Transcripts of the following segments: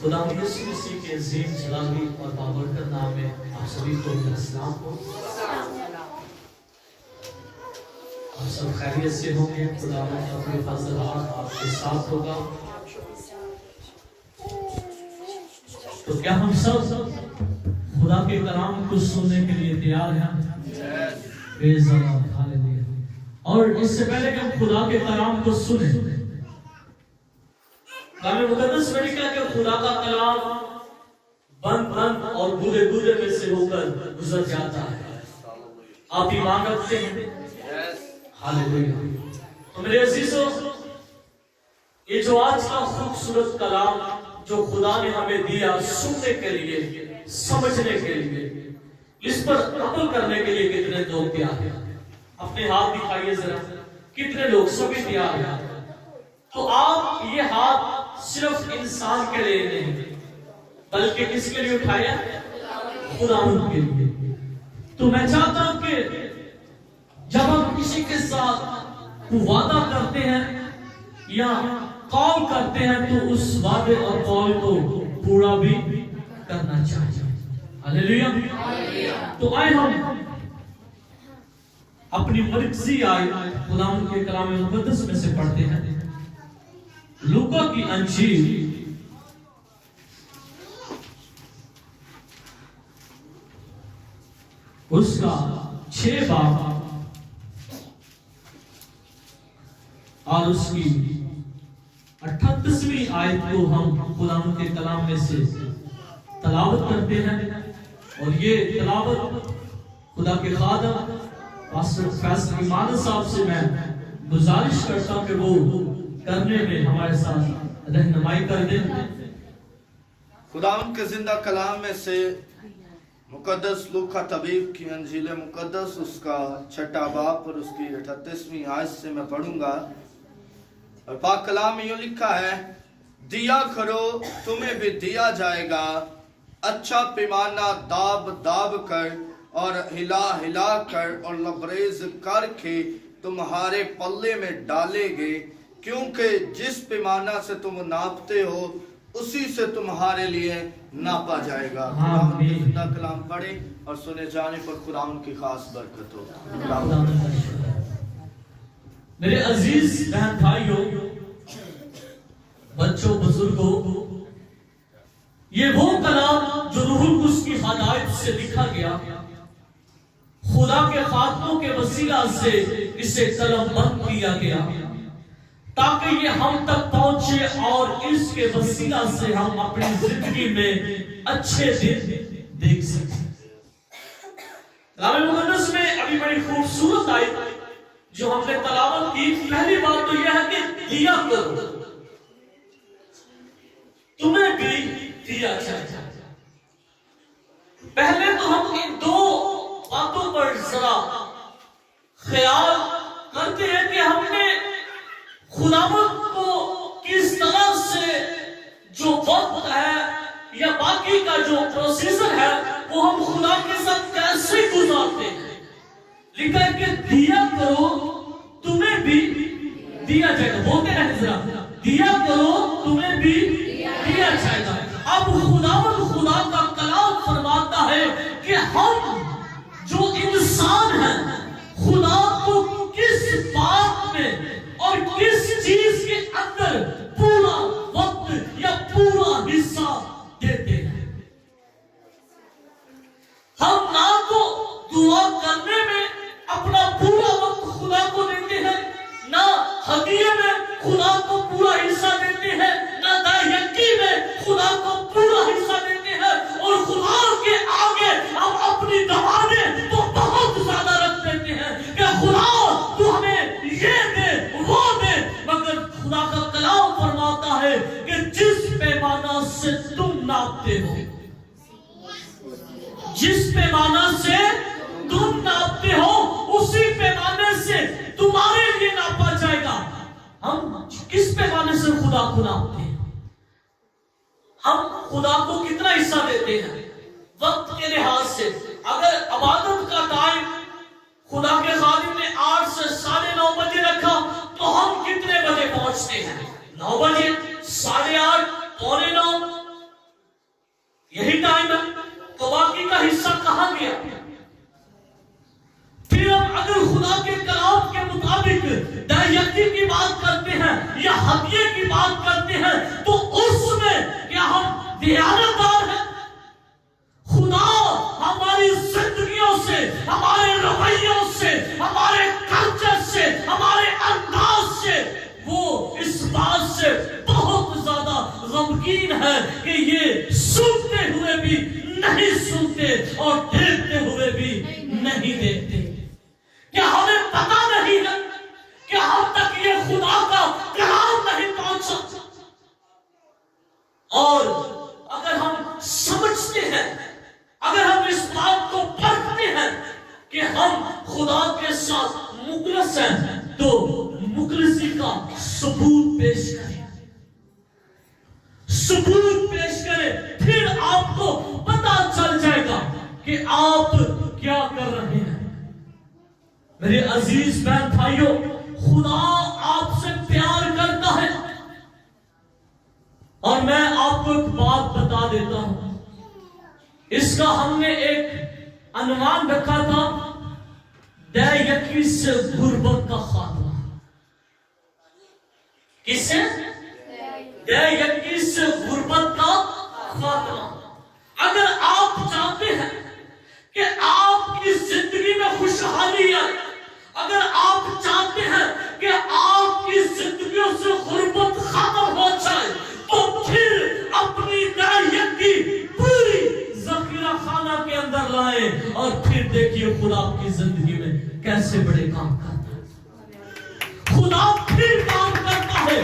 خدا یسوع مسیح کے عظیم جلالی اور بابرکت نام میں آپ سبھی کو میرا سلام ہو۔ آپ سب خیریت سے ہوں گے، خدا اپنے فضل آپ کے ساتھ ہوگا۔ تو کیا ہم سب خدا کے کلام کو سننے کے لیے تیار ہیں؟ پریز دی لارڈ، ہاللیلویا۔ اور اس سے پہلے کہ ہم خدا کے کلام کو سنیں، کلام مقدس میں لکھا کہ خدا کا کلام بند اور بودے میں سے ہو کر گزر جاتا ہے۔ آپ ایمان رکھتے ہیں؟ ہاللیلویا۔ تو میرے عزیزو، یہ جو آج کا خوبصورت کلام جو خدا نے ہمیں دیا سننے کے لیے، سمجھنے کے لیے، اس پر عمل کرنے کے لیے کتنے لوگ تیار ہیں؟ اپنے ہاتھ دکھائیے ذرا، کتنے لوگ؟ سبھی تیار ہیں۔ تو آپ یہ ہاتھ صرف انسان کے لیے نہیں بلکہ کس کے لیے اٹھایا؟ خداوند کے لیے۔ تو میں چاہتا ہوں کہ جب ہم کسی کے ساتھ وعدہ کرتے ہیں یا قول کرتے ہیں تو اس وعدے اور قول کو پورا بھی کرنا چاہیے۔ ہاللیلویا۔ تو آئے ہم اپنی مرکزی آیت خداوند کے کلام مقدس میں سے پڑھتے ہیں۔ لوکا کی انجیل اس کا 6 باب اور اس کی 38ویں آیت کو ہم خداوند کے کلام میں سے تلاوت کرتے ہیں۔ اور یہ تلاوت خدا کے خادم پاسٹر فیصل ایمان صاحب سے میں گزارش کرتا ہوں کہ وہ کرنے میں ہمارے ساتھ رہنمائی کر دیں۔ خداوند کے زندہ کلام میں سے مقدس لوکا طبیب کی انجیل مقدس اس کا 6 باب اور اس کی 38ویں آیت سے میں پڑھوں گا۔ اور پاک کلام میں یوں لکھا ہے، دیا کرو تمہیں بھی دیا جائے گا، اچھا پیمانہ داب داب کر اور ہلا ہلا کر اور لبریز کر کے تمہارے پلے میں ڈالے گے، کیونکہ جس پیمانہ سے تم ناپتے ہو اسی سے تمہارے لیے ناپا جائے گا۔ خداوند کے زندہ کلام پڑھے اور سنے جانے پر خداوند کی خاص برکت ہو۔ میرے عزیز بہن بھائیوں، بچوں، بزرگوں، یہ وہ کلام جو روح القدس کی ہدایت سے لکھا گیا، خدا کے خادموں کے وسیلہ سے اسے قلم بند کیا گیا تاکہ یہ ہم تک پہنچے اور اس کے وسیلہ سے ہم اپنی زندگی میں اچھے دن دیکھ سکیں۔ کلام مقدس میں ابھی بڑی خوبصورت آیت جو ہم نے تلاوت کی، پہلی بات تو یہ ہے کہ دیا کرو، تمہیں بھی دیا جائے۔ پہلے تو ہم ان 2 باتوں پر ذرا خیال کرتے ہیں کہ ہم نے خداوند کو کس طرح سے جو وقت ہے یا باقی کا جو پروسیسر ہے وہ ہم خدا کے ساتھ کیسے گزارتے ہیں۔ لکھا ہے کہ دیا کرو تمہیں بھی دیا جائے گا۔ بولتے رہے ذرا، دیا کرو تمہیں بھی دیا جائے گا۔ اب خداوند خدا کا کلام فرماتا ہے کہ ہم جو انسان ہیں خدا کو کس بات میں اور کس چیز کے اندر پورا وقت یا پورا حصہ دیتے ہیں۔ ہم نہ تو دعا کرنے میں اپنا پورا وقت خدا کو دیتے ہیں، نہ ہدیے میں خدا کو پورا حصہ دیتے ہیں، نہ دائیکی میں خدا کو پورا حصہ دیتے ہیں، اور خدا کے آگے ہم اپنی دعائیں تو بہت زیادہ رکھ دیتے ہیں کہ خدا تو ہمیں یہ دے وہ دے، مگر خدا کا کلام فرماتا ہے کہ جس پیمانہ سے تم ناپتے ہو، جس پیمانہ سے تم ناپتے ہو اسی حصہ دیتے ہیں وقت کے لحاظ سے. اگر عبادت کا ٹائم خدا کے خادم نے 8 سے 9:30 بجے رکھا تو ہم کتنے بجے پہنچتے ہیں؟ 9 بجے, 8:30, 8:45, یہی ٹائم ہے. تو باقی کا حصہ کہاں گیا؟ پھر ہم اگر خدا کے کلام کے مطابق دعیتی کی بات کرتے ہیں یا ہدیے کی بات کرتے ہیں تو اس میں کیا ہم دیانتدار ہیں؟ خدا ہماری زندگیوں سے, ہمارے رویوں سے, ہمارے کلچر سے, ہمارے انداز سے وہ اس بات سے بہت زیادہ غمگین ہے کہ یہ سنتے ہوئے بھی نہیں سنتے اور دیکھتے ہوئے بھی نہیں دیکھتے. کیا ہمیں پتا نہیں ہے کہ ہم تک یہ خدا کا کلام نہیں پہنچا؟ اور اگر ہم سمجھتے ہیں, اگر ہم اس بات کو پرکھتے ہیں کہ ہم خدا کے ساتھ مخلص ہیں تو مخلصی کا ثبوت پیش کریں, ثبوت پیش کریں. پھر آپ کو پتا چل جائے گا کہ آپ کیا کر رہے ہیں. میرے عزیز بہن بھائیوں, خدا آپ سے پیار کرتا ہے. اور میں آپ کو ایک بات بتا دیتا ہوں, اس کا ہم نے ایک عنوان رکھا تھا, دے یکی سے غربت کا خاتمہ. کس سے؟ دے یکی سے غربت کا خاتمہ. اگر آپ چاہتے ہیں کہ آپ کی زندگی میں خوشحالی ہے, اگر آپ چاہتے ہیں کہ آپ کی زندگیوں سے غربت ختم ہو جائے تو پھر اپنی دعیت کی پوری ذخیرہ خانہ کے اندر لائیں اور پھر دیکھیے خدا آپ کی زندگی میں کیسے بڑے کام کرتا ہے. خدا پھر کام کرتا ہے,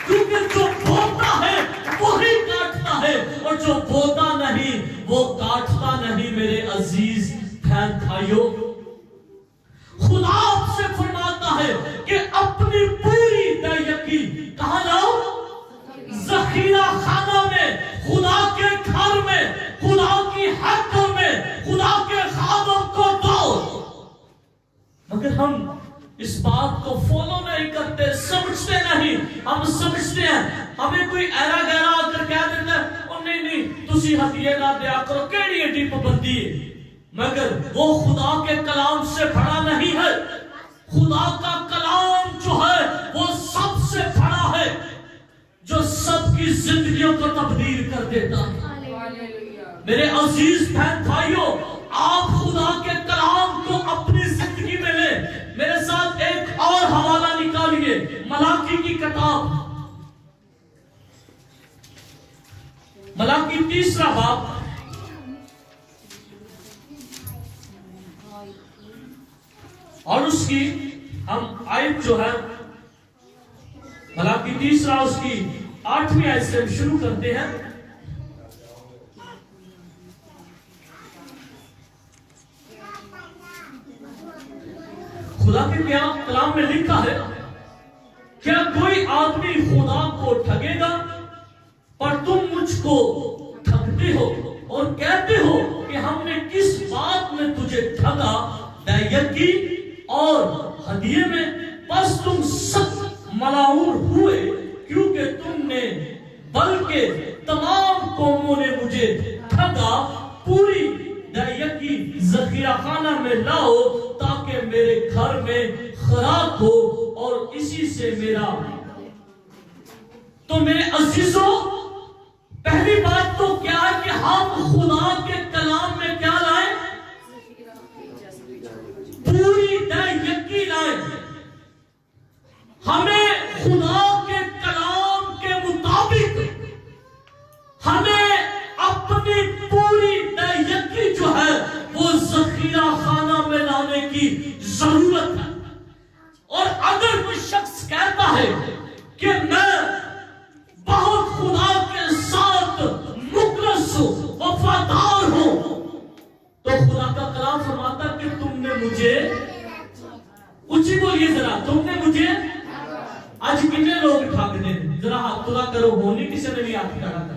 کیونکہ جو بوتا ہے وہی کاٹتا ہے, اور جو بوتا نہیں وہ کاٹتا نہیں. میرے عزیز بہن بھائیوں, خدا آپ سے فرماتا ہے کہ اپنی پوری دعیتی کہاں لاؤ؟ ذخیرہ خانہ میں, خدا کے گھر میں, خدا کی حق میں, خدا کے خادم کو دو. مگر ہم اس بات کو فالو نہیں کرتے, سمجھتے نہیں. ہم سمجھتے ہیں, ہمیں کوئی ایرا گہرا آ کر کہہ دیتا ہے نہیں تسی ہدیے نہ دیا کرو, کیڑی ایڈی پابندی ہے. مگر وہ خدا کے کلام سے بڑا نہیں ہے. خدا کا کلام جو ہے وہ سب سے بڑا ہے, جو سب کی زندگیوں کو تبدیل کر دیتا ہے. میرے عزیز بہن بھائیوں, آپ خدا کے کلام کو اپنی زندگی میں لیں. میرے ساتھ ایک اور حوالہ نکالیے, ملاکی کی کتاب, ملاکی 3 باب, اور اس کی ہم آیت جو ہے ملاکی 3 اس کی 8ویں آیت سے شروع کرتے ہیں. خدا کے کلام میں لکھا ہے, کیا کوئی آدمی خدا کو ٹھگے گا؟ پر تم مجھ کو ٹھگتے ہو اور کہتے ہو کہ ہم نے کس بات میں تجھے ٹھگا, دعیتی اور ہدیے میں. بس تم سب ملعون ہوئے کیونکہ تم نے, بلکہ تمام قوموں نے مجھے ٹھگا. پوری دعیتی ذخیرہ خانہ میں لاؤ تاکہ میرے گھر میں خوراک ہو اور اسی سے میرا. تو میرے عزیزوں, پہلی بات تو کیا ہے کہ ہم خدا کے کلام میں کیا لائیں؟ پوری دعیتی لائیں. ہمیں خدا کے کلام کے مطابق ہمیں اپنی پوری دعیتی جو ہے وہ ذخیرہ خانہ میں لانے کی ضرورت ہے. اور اگر کوئی شخص کہتا ہے کہ میں بہت خدا کے ساتھ مخلص ہوں, وفادار ہوں, تو خدا کا کلام فرماتا کہ تم نے مجھے, اونچی بولیے ذرا, تم نے مجھے. آج کتنے لوگ ٹھگ دیں, ذرا ہاتھ کھلا کرو, ہونی کسی نے بھی ہاتھ کھڑا کرنا.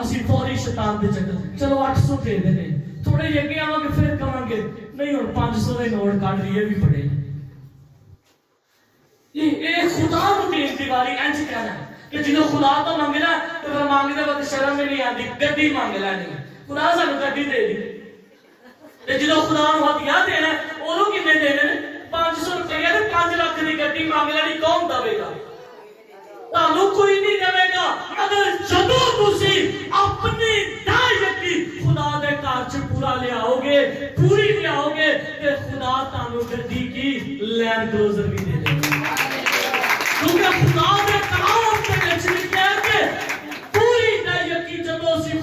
ਅਸੀਂ ਫੌਰੀ ਸ਼ੈਤਾਨ ਦੇ ਚੱਕਰ ਚਲੋ 800 ਦੇ ਦੇਣੇ, ਥੋੜੇ ਜਿਹੇ ਅੱਗੇ ਆਵਾਂਗੇ ਫਿਰ ਕਵਾਂਗੇ ਨਹੀਂ ਹੁਣ 500 ਦੇ ਨੋਟ ਕੱਢ ਲਈਏ ਵੀ ਬੜੇ। ਇਹ ਖੁਦਾ ਨੂੰ ਦੇਣ ਦੀ ਵਾਰੀ ਇੰਜ ਕਹਿਣਾ ਕਿ ਜਦੋਂ ਖੁਦਾ ਤੋਂ ਮੰਗਣਾ ਤੇ ਫਿਰ ਮੰਗਦੇ ਵਕਤ ਸ਼ਰਮ ਨਹੀਂ ਆਉਂਦੀ, ਗੱਡੀ ਮੰਗ ਲੈਣੀ, ਖੁਦਾ ਸਾਨੂੰ ਗੱਡੀ ਦੇ ਦੇ। ਤੇ ਜਦੋਂ ਖੁਦਾ ਨੂੰ ਹਥਿਆਰ ਦੇਣਾ ਉਦੋਂ ਕਿੰਨੇ ਦੇਣੇ ਨੇ? 500 ਰੁਪਏ ਤੇ 5 ਲੱਖ ਦੀ ਗੱਡੀ ਮੰਗ ਲੈਣੀ, ਕੌਣ ਦੇਵੇਗਾ? ਤੁਹਾਨੂੰ ਕੋਈ ਨਹੀਂ ਦੇਵੇਗਾ। ਅਗਰ ਜਦੋਂ ਤੁਸੀਂ ਆਪਣੀ ਦਾਇਕੀ ਖੁਦਾ ਦੇ ਘਰ 'ਚ ਪੂਰਾ ਲਿਆਓਗੇ, ਪੂਰੀ ਲਿਆਓਗੇ ਤੇ ਖੁਦਾ ਤੁਹਾਨੂੰ ਗੱਡੀ ਕੀ ਲੈਂਡ ਕਲੋਜ਼ਰ ਵੀ ਦੇ ਦੇਵੇਗਾ। ਕਿਉਂਕਿ ਖੁਦਾ ਦੇ ਕਲਾਮ ਦੇ ਵਿੱਚ ਲਿਖਿਆ ਹੈ ਕਿ ਪੂਰੀ ਦਾਇਕੀ ਜਦੋਂ ਅਸੀਂ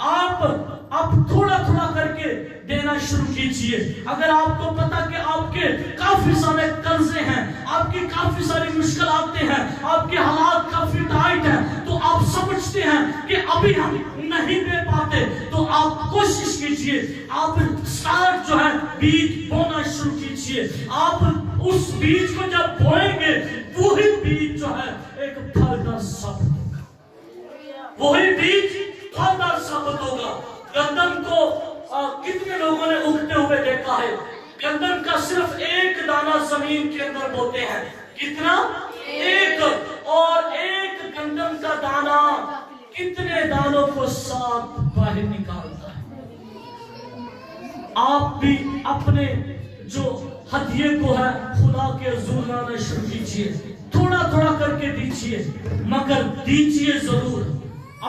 آپ تھوڑا تھوڑا کر کے دینا شروع کیجئے. اگر آپ کو پتا کہ آپ کے کافی سارے قرضے ہیں, آپ کی کافی ساری مشکلات ہیں, آپ کے حالات کافی ٹائٹ ہیں, تو آپ سمجھتے ہیں کہ ابھی ہم نہیں دے پاتے, تو آپ کوشش کیجئے, آپ سٹارٹ جو ہے بیج بونا شروع کیجئے. آپ اس بیج کو جب بوئیں گے, وہی بیج جو ہے ایک پھلدار ثابت ہوگا, وہی بیج پھلدار ثابت ہوگا. گندم کو کتنے لوگوں نے اگتے ہوئے دیکھا ہے؟ گندم کا صرف ایک دانہ زمین کے اندر بوتے ہیں. کتنا؟ ایک. اور ایک گندم کا دانہ کتنے دانوں کو ساتھ باہر نکالتا ہے. آپ بھی اپنے جو ہدیے کو ہے خدا کے حضور لانا شروع کیجئے, تھوڑا تھوڑا کر کے دیجئے, مگر دیجئے ضرور.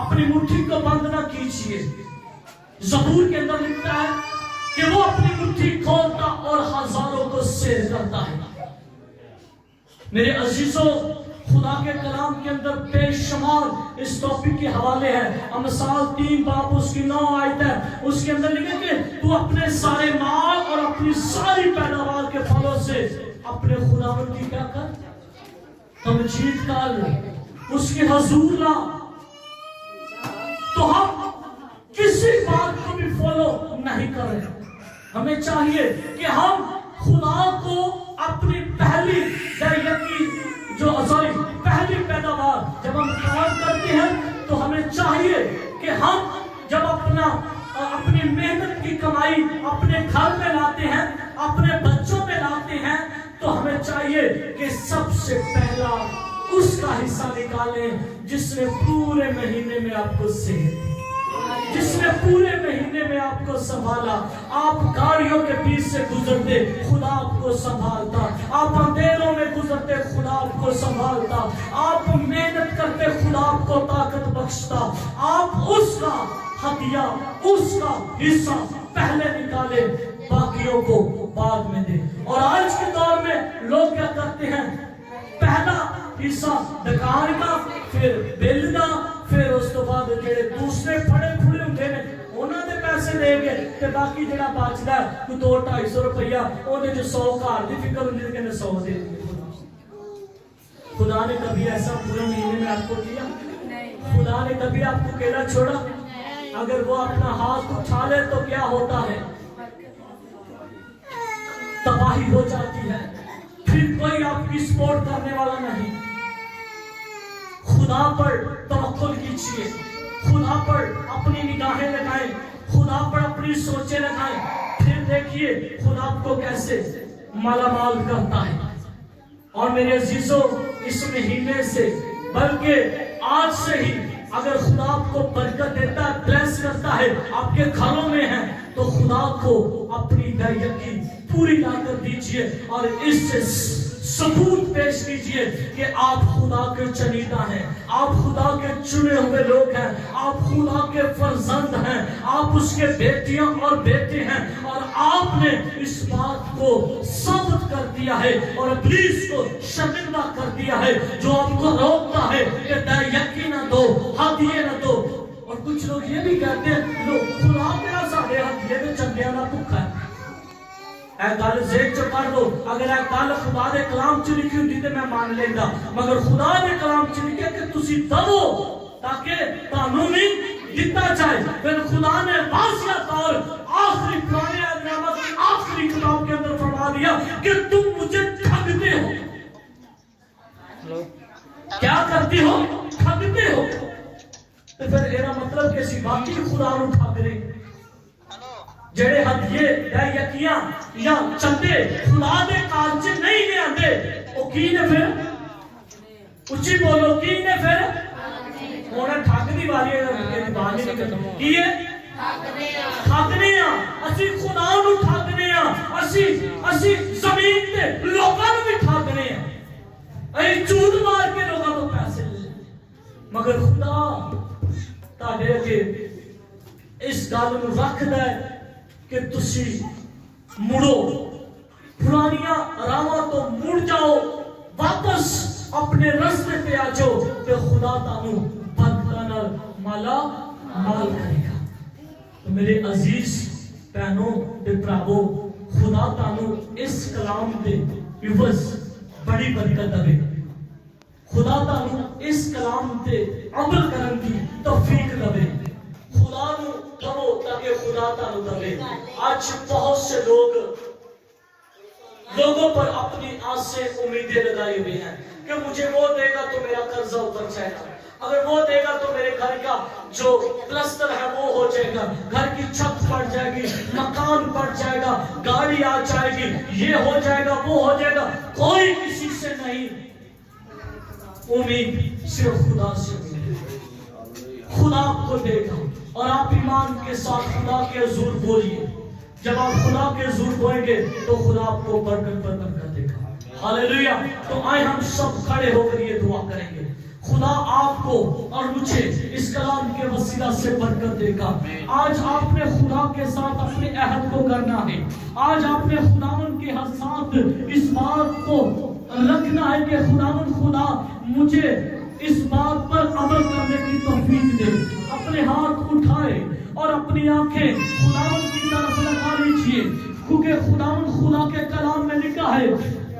اپنی مٹھی کو بند نہ کیجئے. زبور کے اندر لکھتا ہے کہ وہ اپنی مٹھی کھولتا اور ہزاروں کو سیر کرتا ہے. میرے عزیزوں, خدا کے کلام کے اندر بے شمار اس ٹاپک کے حوالے ہیں. امثال 3 باب اس کی 9 آیت ہے, اس کے اندر لکھا کہ تو اپنے سارے مال اور اپنی ساری پیداوار کے پھلوں سے اپنے خداوند کی کیا کر, تمجید کر, اس کے حضور لا. تو ہم کسی بات کو بھی فالو نہیں کر رہے. ہمیں چاہیے کہ ہم خدا کو اپنی پہلی پہلی پیداوار جب ہم کام کرتے ہیں, تو ہمیں چاہیے کہ ہم جب اپنی محنت کی کمائی اپنے گھر میں لاتے ہیں, اپنے بچوں میں لاتے ہیں, تو ہمیں چاہیے کہ سب سے پہلا اس کا حصہ نکالیں جس نے پورے مہینے میں آپ کو صحت دی, جس نے پورے مہینے میں آپ کو سنبھالا. آپ گاڑیوں کے بیچ سے گزرتے, خدا آپ کو سنبھالتا. آپ اندھیروں میں گزرتے, خدا آپ کو سنبھالتا. آپ محنت کرتے, خدا آپ کو طاقت بخشتا. آپ اس کا ہدیہ, اس کا حصہ پہلے نکالے, باقیوں کو بعد میں دے. اور آج کے دور میں لوگ کیا کرتے ہیں, پہلا حصہ دکان کا, پھر بل دا, پھر اس تو بعد جڑے دوسرے پھڑے پھڑے ہوندے نے انہاں دے پیسے دے گے, تے باقی جڑا بچدا ہے کوئی 200-250 روپیہ اودے جو 100 گھر دی فکر ہوندی کہ 100 دے دیں. خدا نے کبھی ایسا پورے مہینے میں آپ کو کیا؟ خدا نے کبھی آپ کو اکیلا چھوڑا؟ اگر وہ اپنا ہاتھ اٹھا لے تو کیا ہوتا ہے, تباہی ہو جاتی ہے. پھر کوئی آپ کی سپورٹ کرنے والا نہیں. خدا پر توکل کیجیے, خدا پر اپنی نگاہیں لگائیں, خدا پر اپنی سوچیں لگائیں. پھر دیکھیے خدا آپ کو کیسے مالا مال کرتا ہے. اور میرے عزیزوں, اس مہینے سے بلکہ آج سے ہی اگر خدا آپ کو برکت دیتا ہے, بلیس کرتا ہے, آپ کے گھروں میں ہیں, تو خدا کو اپنی یقین پوری لا کر دیجئے اور اس سے ثبوت پیش کیجئے کہ آپ خدا کے چنیدہ ہیں, آپ خدا کے چنے ہوئے لوگ ہیں, آپ خدا کے فرزند ہیں, آپ اس کے بیٹیاں اور بیٹے ہیں, اور آپ نے اس بات کو ثابت کر دیا ہے اور ابلیس کو شرمندہ کر دیا ہے جو آپ کو روکتا ہے کہ یقین نہ دو, ہدیے نہ دو. اور کچھ لوگ یہ بھی کہتے ہیں لو خدا میرا سارے ہدیے میں چندیاں نہ بھکھا ہے. اے گل ذہن چ کر لو, اگر اے گل خدا دے کلام چ لکھی ہوندی تے میں مان لیندا, مگر خدا دے کلام چ لکھیا کہ تسی دو تاکہ تانوں بھی دتا جائے. پھر خدا نے واضح طور آخری پرانے نامہ کی آخری کتاب کے اندر فرما دیا کہ تم مجھے ٹھگتے ہو. کیا کرتے ہو؟ ٹھگتے ہو. تو پھر ایرا مطلب کہ اسی باقی خدا نو ٹھگ رہے, جڑے ہدیے یا یقیاں یا چندے خدا دے کارج نہیں لے آندے, او کی نے پھر اچھی بولو کی نے پھر ہونا ٹھگ دی واری ہے. بانی نہیں کی ہے ٹھگنے ہاں, اسی خدا نو ٹھگنے ہاں, اسی زمین تے لوکاں نو بھی ٹھگنے ہاں, اے جھوٹ مار کے لوکاں تو پیسے لے. مگر خدا تاڈے اگے اس گل نو رکھدا ہے کہ تسی مڑو, پرانیاں راواں تو مڑ جاؤ, واپس اپنے رستے پہ آ جاؤ, کہ خدا تانوں برکتاں نال مالا مال کرے گا. میرے عزیز بہنوں تے بھراوو خدا تانوں اس کلام دے عوض بڑی برکت دے خدا تانوں اس کلام تے عمل کرن دی توفیق دے خدا نو کہو تاکہ خدا تانوں دے آج بہت سے لوگوں پر اپنی آسیں امیدیں لگائی ہوئی ہیں کہ مجھے وہ دے گا تو میرا قرضہ اتر جائے گا اگر وہ دے گا تو میرے گھر کا جو پلستر ہے وہ ہو جائے گا گھر کی چھت پڑ جائے گی مکان پڑ جائے گا گاڑی آ جائے گی یہ ہو جائے گا وہ ہو جائے گا کوئی کسی سے نہیں امید صرف خدا سے خدا آپ کو دے گا اور آپ ایمان کے ساتھ خدا کے حضور بولیے جب آپ خدا کے حضور بولیں گے تو خدا آپ کو برکت پر برکت دے گا ہاللیلویہ تو آئے ہم سب کھڑے ہو کر یہ دعا کریں گے خدا آپ کو اور مجھے اس کلام کے وسیلہ سے برکت دے گا آج آپ نے خدا کے ساتھ اپنے عہد کو کرنا ہے آج آپ نے خداوند کے ساتھ اس بات کو رکھنا ہے کہ خدا مجھے اس بات پر عمل کرنے کی توفیق دے اپنے ہاتھ اٹھائے اور اپنی آنکھیں خداوند کی طرف لگا لیجیے کیونکہ خدا کے کلام میں لکھا ہے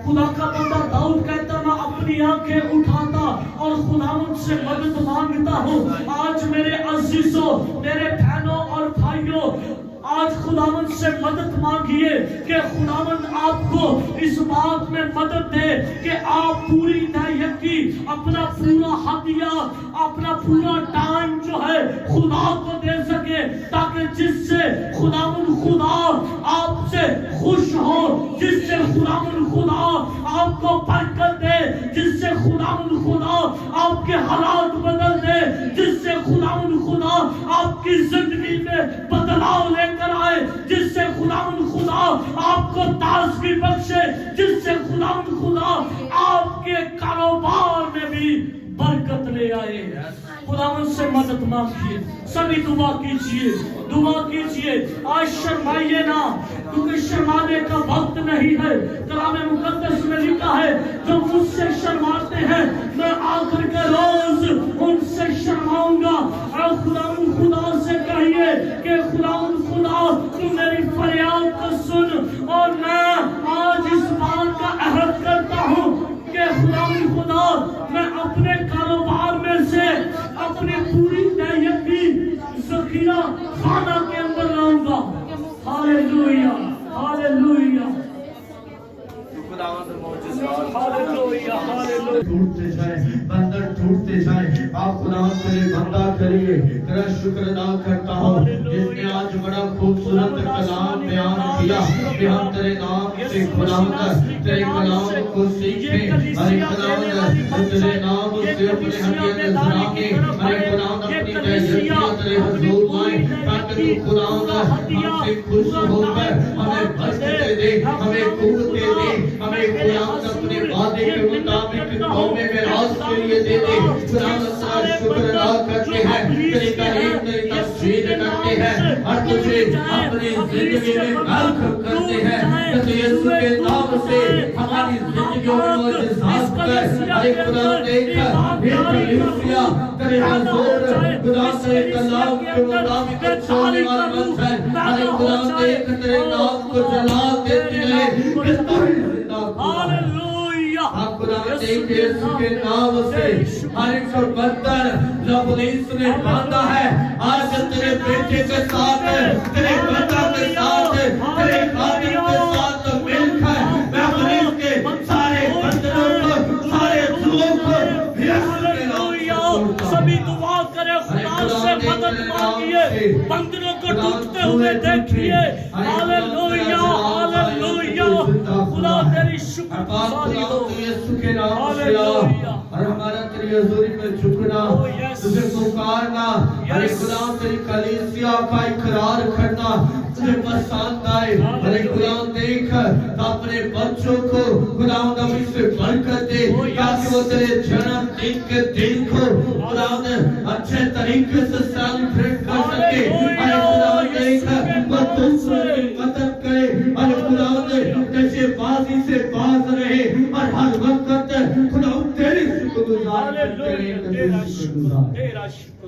خدا کا بندہ داؤد کہتا میں اپنی آنکھیں اٹھاتا اور خداوند سے مدد مانگتا ہوں آج میرے عزیزوں میرے بہنوں اور بھائیوں آج خداوند سے مدد مانگیے کہ خداوند آپ کو اس بات میں مدد دے کہ آپ پوری نیکی اپنا پورا ہدیہ اپنا پورا ٹائم جو ہے خدا کو دے سکے تاکہ جس سے خداوند خدا آپ سے خوش ہو جس سے خداوند خدا آپ کو برکت دے جس سے خداوند خدا آپ کے حالات بدل دے جس سے خداوند خدا آپ کی زندگی میں بدلاؤ لے کر آئے جس سے خداوند خدا آپ کو تازگی بخشے جس سے خداوند خدا آپ کے کاروبار میں بھی برکت لے آئے خداوند سے مدد مانگیے سبھی دعا کیجئے آج شرمائیے نہ کیونکہ شرمانے کا وقت نہیں ہے کلام مقدس میں لکھا ہے جو مجھ سے شرماتے ہیں میں آخر کے روز ان سے شرماؤں گا اور خداوند خدا سے کہیے کہ خداوند خدا تو میری فریاد کو سن اور میں آج اس بات کا عہد کرتا ہوں کہ خداوند خدا میں اپنے کاروبار میں سے اپنی پوری نیکی ذخیرہ خانہ کے اندر لاؤں گا ہاللیلویہ ہاللیلویہ ٹوٹتے جائیں بندر ٹوٹتے جائیں آپ خداوند کے لیے بندہ کریے تیرا شکر ادا کرتا ہوں جس نے آج بڑا خوبصورت کلام بیان کیا کہ ہم تیرے نام سے خداوند تیرے کلام کو سیکھیں ارے خداوند تیرے نام سے اپنے ہدیت ذراکے ارے خداوند اپنی نیکیاں تیرے حضور لائیں تاکہ تو خداوند ہم سے خوش ہو کر ہمیں برکتیں دے ہمیں قوتیں دے ہمیں خداوند اپنے وعدے کے مطابق قوم میراث کے لیے دے دے خداوند تیرا شکر ادا کرتے ہیں تیری تعریف تیری تسبیح کرتے ہیں اور تجھے اپنی زندگی میں برکت کرتے ہیں کہ یسوع کے نام سے ہماری زندگیوں میں معجزات کر ارے خداوند دیکھ کلیسیا تیرے حضور خداوند تیرے کلام کے مطابق چلنے والا مت ہے ارے خداوند دیکھ تیرے نام کو جلال دیتی رہے آپ خداوند دیکھ یسوع کے نام سے ہر ایک کو بدتر جو پولیس نے باندھا ہے آج تیرے بیٹے کے ساتھ تیرے بیٹا کے ساتھ تیرے خادم کے ساتھ مل کر میں پولیس کے سارے بندروں کو سارے ظلموں کو سبھی دعا کرے خدا سے مدد مانگیے بندروں کو ٹوٹتے ہوئے دیکھیے ہاللیلویہ ہاللیلویہ خدا تیری شکر گزاری ہو ہاللیلویہ اور ہمارا تیری حضوری میں جھکنا تجھے پکارنا ارے خدا تیری کلیسیا کا اقرار کرنا تجھے پسند آئے ارے خدا دیکھ اپنے بچوں کو خدا ابھی سے برکت دے تاکہ وہ تیرے جنم دن کے دن کو خدا اچھے طریقے سے سیلیبریٹ کر سکے ارے خدا دیکھ وہ تم سے مدد کرے ارے خدا جیسے بازی سے باز رہے اور ہر وقت خدا تیری شکر گزار تیرا شکر